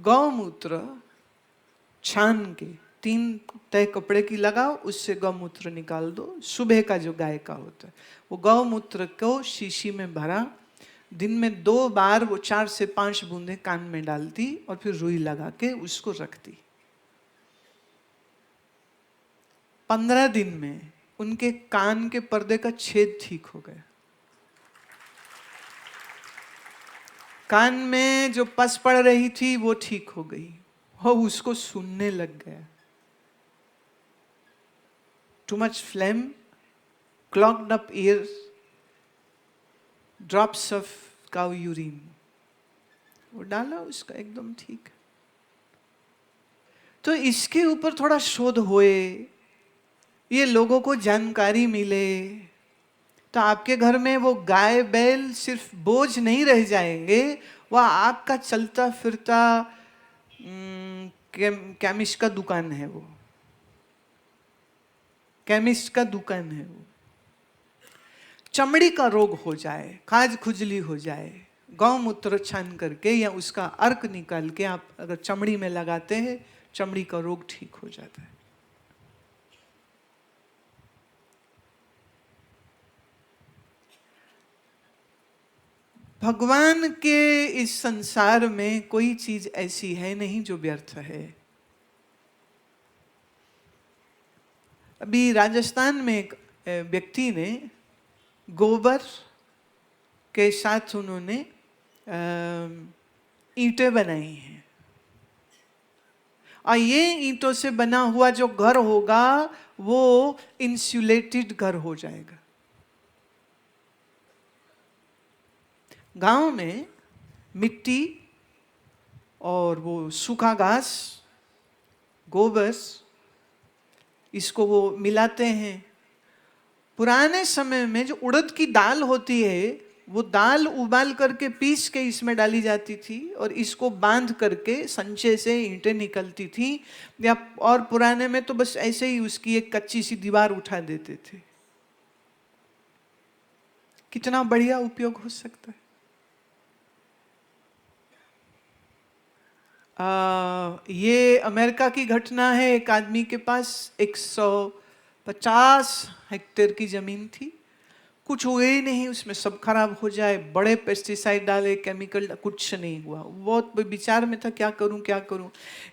गौमूत्र छान के 3 तह कपड़े की लगाओ, उससे गौमूत्र निकाल दो, सुबह का जो गाय का होता है, वो गौमूत्र को शीशी में भरा, दिन में 2 बार वो 4 से 5 बूंदे कान में डालती और फिर रुई लगा के उसको रखती। 15 दिन में उनके कान के पर्दे का छेद ठीक हो गया। कान में जो पस पड़ रही थी वो ठीक हो गई, वो उसको सुनने लग गया। Too much flame, clogged up years, drops of cow urine, वो डाला उसका एकदम ठीक। तो इसके ऊपर थोड़ा शोध होए, ये लोगों को जानकारी मिले, तो आपके घर में वो गाय बैल सिर्फ बोझ नहीं रह जाएंगे, वह आपका चलता फिरता केमिस्ट का दुकान है, वो केमिस्ट का दुकान है। वो चमड़ी का रोग हो जाए, खाज खुजली हो जाए, गौमूत्र छान करके या उसका अर्क निकाल के आप अगर चमड़ी में लगाते हैं, चमड़ी का रोग ठीक हो जाता है। भगवान के इस संसार में कोई चीज ऐसी है नहीं जो व्यर्थ है। अभी राजस्थान में एक व्यक्ति ने गोबर के साथ उन्होंने ईंटें बनाई हैं, और ये ईंटों से बना हुआ जो घर होगा वो इंसुलेटेड घर हो जाएगा। गांव में मिट्टी और वो सूखा घास, गोबर, इसको वो मिलाते हैं। पुराने समय में जो उड़द की दाल होती है, वो दाल उबाल करके पीस के इसमें डाली जाती थी और इसको बांध करके संचे से ईंटें निकलती थी, या और पुराने में तो बस ऐसे ही उसकी एक कच्ची सी दीवार उठा देते थे। कितना बढ़िया उपयोग हो सकता है। ये अमेरिका की घटना है। एक आदमी के पास 150 हेक्टेयर की जमीन थी, कुछ हुए ही नहीं, उसमें सब खराब हो जाए, बड़े पेस्टिसाइड डाले, केमिकल, कुछ नहीं हुआ। बहुत विचार में था क्या करूं क्या करूं।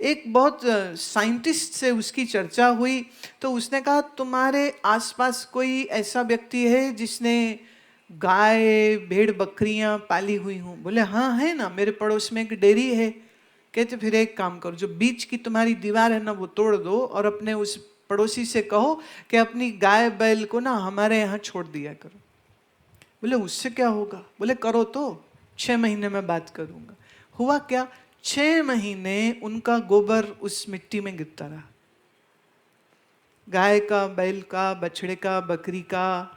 एक बहुत साइंटिस्ट से उसकी चर्चा हुई, तो उसने कहा तुम्हारे आसपास कोई ऐसा व्यक्ति है जिसने गाय भेड़ बकरियां पाली हुई हों? बोले हाँ है ना, मेरे पड़ोस में एक डेयरी है। कहते फिर एक काम करो, जो बीच की तुम्हारी दीवार है ना वो तोड़ दो और अपने उस पड़ोसी से कहो कि अपनी गाय बैल को ना हमारे यहाँ छोड़ दिया करो। बोले उससे क्या होगा? बोले करो तो, 6 महीने में बात करूंगा। हुआ क्या, 6 महीने उनका गोबर उस मिट्टी में गिरता रहा। गाय का, बैल का, बछड़े का, बकरी का,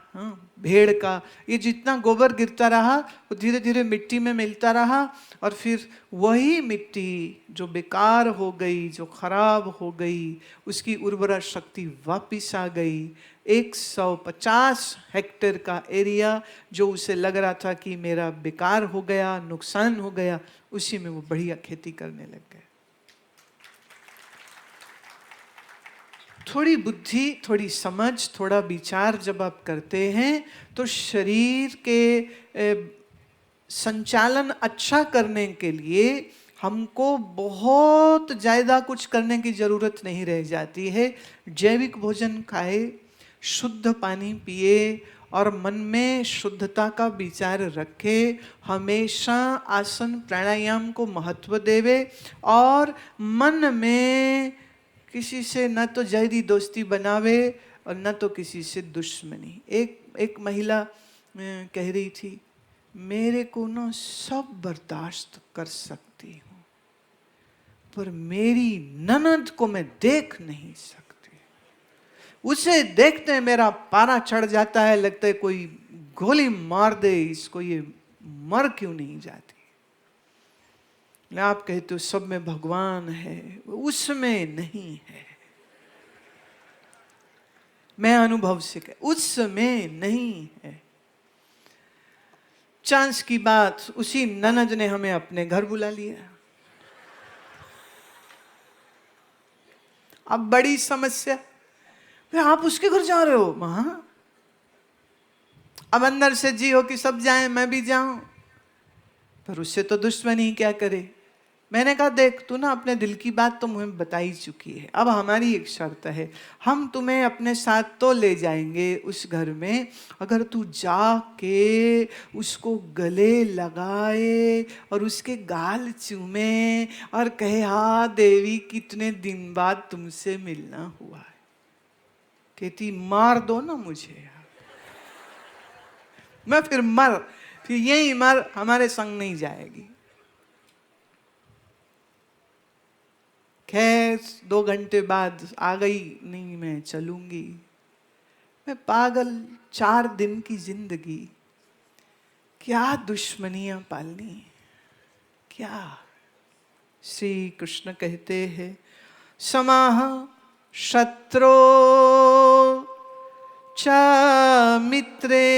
भेड़ का, ये जितना गोबर गिरता रहा वो धीरे धीरे मिट्टी में मिलता रहा, और फिर वही मिट्टी जो बेकार हो गई, जो खराब हो गई, उसकी उर्वरा शक्ति वापिस आ गई। 150 हेक्टेयर का एरिया जो उसे लग रहा था कि मेरा बेकार हो गया, नुकसान हो गया, उसी में वो बढ़िया खेती करने लग गए। थोड़ी बुद्धि, थोड़ी समझ, थोड़ा विचार जब आप करते हैं तो शरीर के संचालन अच्छा करने के लिए हमको बहुत ज़्यादा कुछ करने की ज़रूरत नहीं रह जाती है। जैविक भोजन खाए, शुद्ध पानी पिए और मन में शुद्धता का विचार रखे, हमेशा आसन प्राणायाम को महत्व देवे और मन में किसी से न तो जहरी दोस्ती बनावे और न तो किसी से दुश्मनी। एक महिला कह रही थी, मेरे को ना सब बर्दाश्त कर सकती हूँ, पर मेरी ननद को मैं देख नहीं सकती। उसे देखते मेरा पारा चढ़ जाता है, लगता है कोई गोली मार दे इसको, ये मर क्यों नहीं जाती। आप कहते हो सब में भगवान है, उसमें नहीं है। मैं अनुभव से कह, उसमें नहीं है। चांस की बात, उसी ननद ने हमें अपने घर बुला लिया। अब बड़ी समस्या, फिर आप उसके घर जा रहे हो मां। अब अंदर से जी हो कि सब जाएं मैं भी जाऊं, पर उससे तो दुश्मनी क्या करे। मैंने कहा देख तू ना अपने दिल की बात तो मुझे बता ही चुकी है, अब हमारी एक शर्त है, हम तुम्हें अपने साथ तो ले जाएंगे उस घर में, अगर तू जाके उसको गले लगाए और उसके गाल चूमे और कहे हाँ देवी कितने दिन बाद तुमसे मिलना हुआ है। कहती मार दो ना मुझे, मैं फिर यही मर, हमारे संग नहीं जाएगी। खैर 2 घंटे बाद आ गई, नहीं मैं चलूंगी, मैं पागल, 4 दिन की जिंदगी, क्या दुश्मनियां पालनी, क्या। श्री कृष्ण कहते हैं समाह शत्रो च मित्रे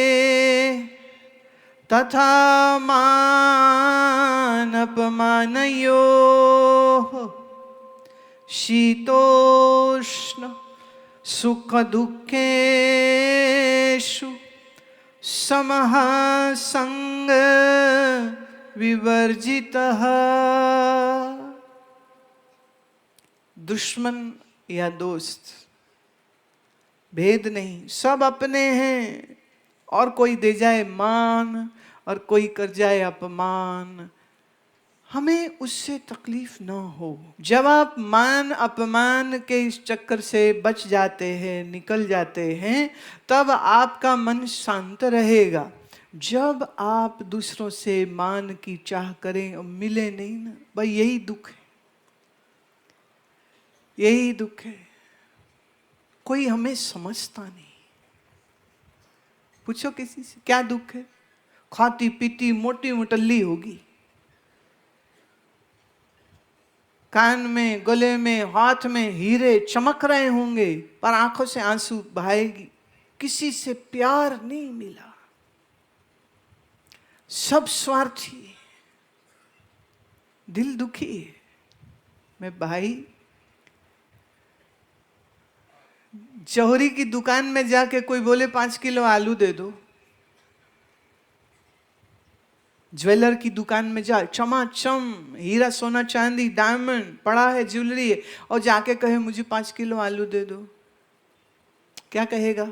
तथा मानपमानयोः शीतोष्ण सुख दुःखेषु समः संग विवर्जितः। दुश्मन या दोस्त भेद नहीं, सब अपने हैं, और कोई दे जाए मान और कोई कर जाए अपमान, हमें उससे तकलीफ ना हो। जब आप मान अपमान के इस चक्कर से बच जाते हैं, निकल जाते हैं, तब आपका मन शांत रहेगा। जब आप दूसरों से मान की चाह करें और मिले नहीं ना, भाई यही दुख है, यही दुख है। कोई हमें समझता नहीं। पूछो किसी से क्या दुख है, खाती पीती मोटी मोटल्ली होगी, कान में गले में हाथ में हीरे चमक रहे होंगे, पर आंखों से आंसू बहाएगी, किसी से प्यार नहीं मिला, सब स्वार्थी, दिल दुखी है। मैं भाई जौहरी की दुकान में जाके कोई बोले 5 किलो आलू दे दो, ज्वेलर की दुकान में जा, चमाचम हीरा सोना चांदी डायमंड पड़ा है, ज्वेलरी है, और जाके कहे मुझे 5 किलो आलू दे दो, क्या कहेगा?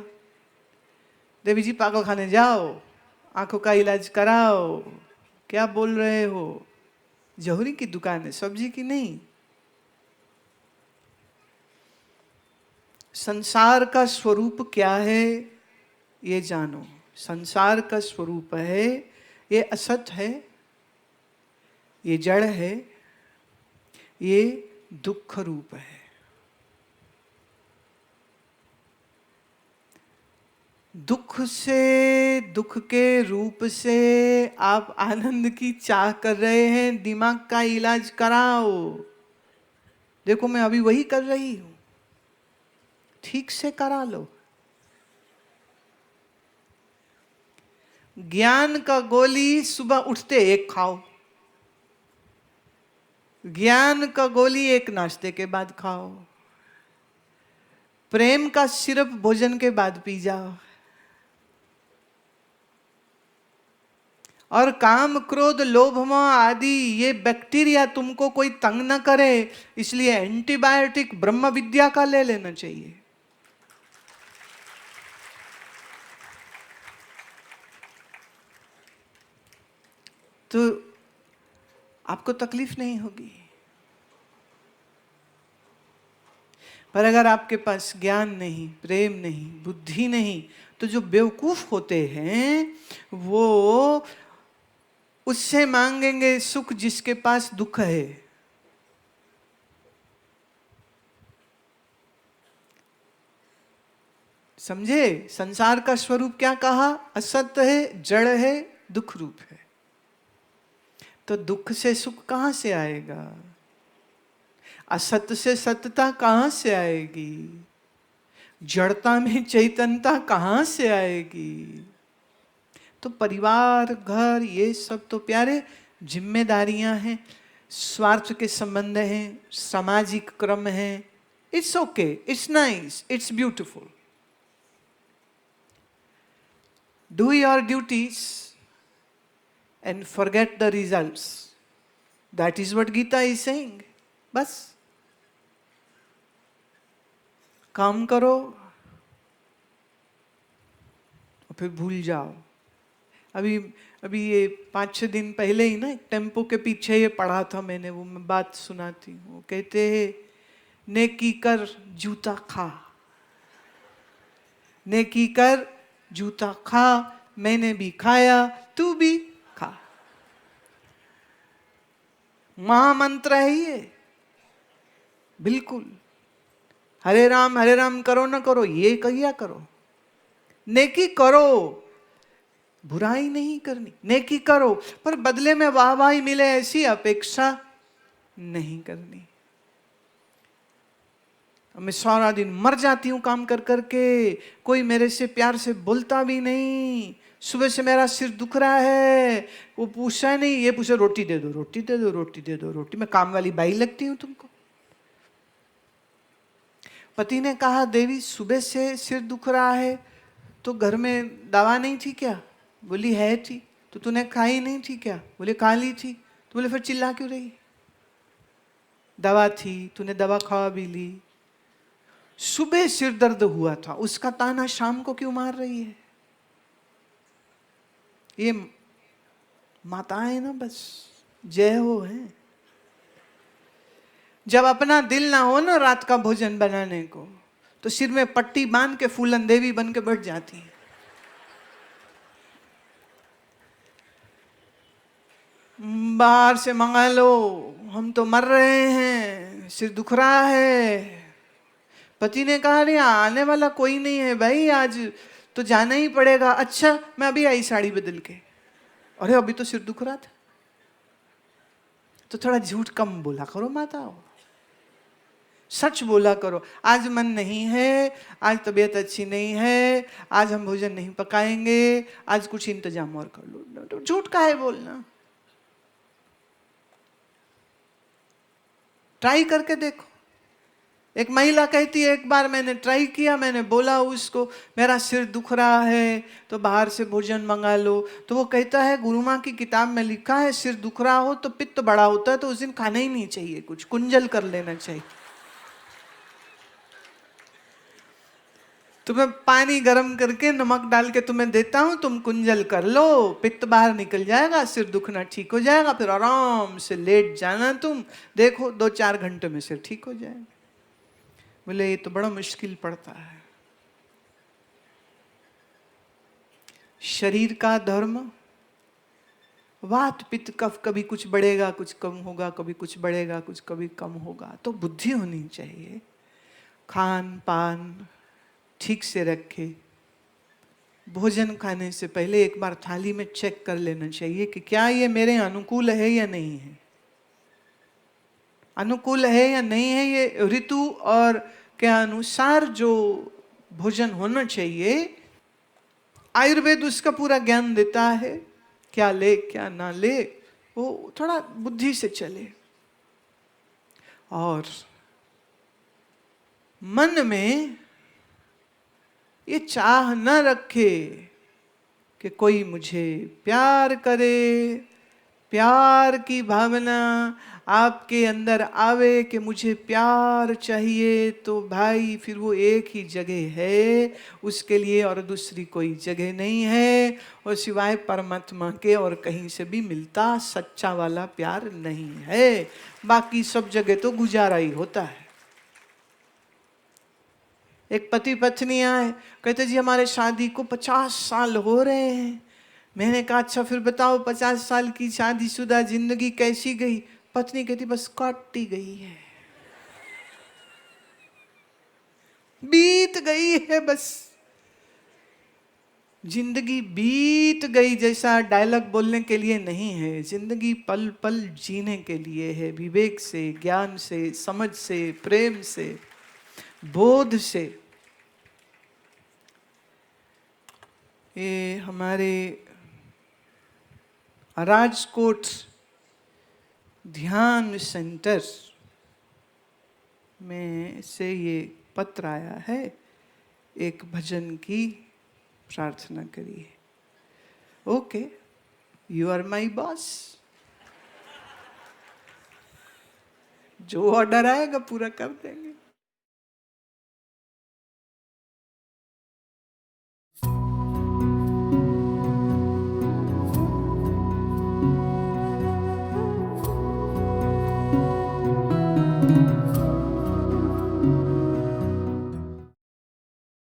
देवी जी पागल खाने जाओ, आंखों का इलाज कराओ, क्या बोल रहे हो? जौहरी की दुकान है, सब्जी की नहीं। संसार का स्वरूप क्या है ये जानो। संसार का स्वरूप है, ये असत है, ये जड़ है, ये दुख रूप है। दुख से, दुख के रूप से आप आनंद की चाह कर रहे हैं, दिमाग का इलाज कराओ। देखो मैं अभी वही कर रही हूं, ठीक से करा लो। ज्ञान का गोली सुबह उठते एक खाओ, ज्ञान का गोली एक नाश्ते के बाद खाओ, प्रेम का सिरप भोजन के बाद पी जाओ, और काम क्रोध लोभ मोह आदि ये बैक्टीरिया तुमको कोई तंग न करे, इसलिए एंटीबायोटिक ब्रह्म विद्या का ले लेना चाहिए। तो आपको तकलीफ नहीं होगी। पर अगर आपके पास ज्ञान नहीं, प्रेम नहीं, बुद्धि नहीं, तो जो बेवकूफ होते हैं वो उससे मांगेंगे सुख जिसके पास दुख है। समझे? संसार का स्वरूप क्या कहा? असत्य है, जड़ है, दुख रूप है। तो दुख से सुख कहां से आएगा? असत्य से सत्यता कहां से आएगी? जड़ता में चैतन्यता कहां से आएगी? तो परिवार, घर, ये सब तो प्यारे जिम्मेदारियां हैं, स्वार्थ के संबंध हैं, सामाजिक क्रम है, It's okay, it's nice, it's beautiful. Do your duties and forget the results. That is what Gita is saying. बस काम करो और फिर भूल जाओ. अभी अभी ये 5-6 दिन पहले ही ना एक टेम्पो के पीछे ये पढ़ा था मैंने, वो मैं बात सुनाती हूँ. वो कहते हैं नेकी कर जूता खा, नेकी कर जूता खा, मैंने भी खाया तू भी खा. महामंत्र है ये, बिल्कुल. हरे राम करो ना करो, ये किया करो. नेकी करो, बुराई नहीं करनी. नेकी करो पर बदले में वाहवाही मिले ऐसी अपेक्षा नहीं करनी. मैं सारा दिन मर जाती हूं काम कर करके, कोई मेरे से प्यार से बोलता भी नहीं. सुबह से मेरा सिर दुख रहा है, वो पूछा नहीं, ये पूछा रोटी दे दो, रोटी दे दो, रोटी दे दो, रोटी. मैं काम वाली बाई लगती हूं तुमको? पति ने कहा देवी सुबह से सिर दुख रहा है तो घर में दवा नहीं थी क्या? बोली है थी. तो तूने खाई नहीं थी क्या? बोले खा ली थी. तो बोले फिर चिल्ला क्यों रही? दवा थी, तूने दवा खा भी ली. सुबह सिर दर्द हुआ था, उसका ताना शाम को क्यों मार रही है? ये माताएं ना बस जय हो हैं. जब अपना दिल ना हो ना रात का भोजन बनाने को, तो सिर में पट्टी बांध के फूलन देवी बन के बैठ जाती है. बाहर से मंगा लो, हम तो मर रहे हैं, सिर दुख रहा है. पति ने कहा अरे आने वाला कोई नहीं है भाई, आज तो जाना ही पड़ेगा. अच्छा मैं अभी आई साड़ी बदल के. अरे अभी तो सिर दुख रहा था. तो थोड़ा झूठ कम बोला करो माताओ, सच बोला करो. आज मन नहीं है, आज तबीयत अच्छी नहीं है, आज हम भोजन नहीं पकाएंगे, आज कुछ इंतजाम और कर लो. तो झूठ का है बोलना. ट्राई करके देखो. एक महिला कहती है एक बार मैंने ट्राई किया, मैंने बोला उसको मेरा सिर दुख रहा है तो बाहर से भोजन मंगा लो. तो वो कहता है गुरु माँ की किताब में लिखा है सिर दुख रहा हो तो पित्त बड़ा होता है, तो उस दिन खाना ही नहीं चाहिए, कुछ कुंजल कर लेना चाहिए. तुम्हें पानी गर्म करके नमक डाल के तुम्हें देता हूं, तुम कुंजल कर लो, पित्त बाहर निकल जाएगा, सिर दुखना ठीक हो जाएगा. फिर आराम से लेट जाना, तुम देखो 2-4 घंटे में सिर ठीक हो जाएगा. बोले ये तो बड़ा मुश्किल पड़ता है. शरीर का धर्म वात पित्त कफ, कभी कुछ बढ़ेगा कुछ कम होगा, कभी कुछ बढ़ेगा कुछ कभी कम होगा. तो बुद्धि होनी चाहिए. खान पान ठीक से रखे. भोजन खाने से पहले एक बार थाली में चेक कर लेना चाहिए कि क्या ये मेरे अनुकूल है या नहीं है. अनुकूल है या नहीं है, ये ऋतु और के अनुसार जो भोजन होना चाहिए. आयुर्वेद उसका पूरा ज्ञान देता है, क्या ले क्या ना ले, वो थोड़ा बुद्धि से चले. और मन में ये चाह न रखे कि कोई मुझे प्यार करे. प्यार की भावना आपके अंदर आवे कि मुझे प्यार चाहिए, तो भाई फिर वो एक ही जगह है, उसके लिए और दूसरी कोई जगह नहीं है, और सिवाय परमात्मा के और कहीं से भी मिलता सच्चा वाला प्यार नहीं है. बाकी सब जगह तो गुजारा ही होता है. एक पति पत्नी आए, कहते जी हमारे शादी को 50 साल हो रहे हैं. मैंने कहा अच्छा फिर बताओ 50 साल की शादीशुदा जिंदगी कैसी गई? पत्नी कहती बस काटती गई है, बीत गई है, बस जिंदगी बीत गई जैसा डायलॉग बोलने के लिए नहीं है. जिंदगी पल पल जीने के लिए है, विवेक से, ज्ञान से, समझ से, प्रेम से, बोध से. ये हमारे राजकोट ध्यान सेंटर में से ये पत्र आया है, एक भजन की प्रार्थना करिए। Okay, you are my boss. जो ऑर्डर आएगा पूरा कर देंगे।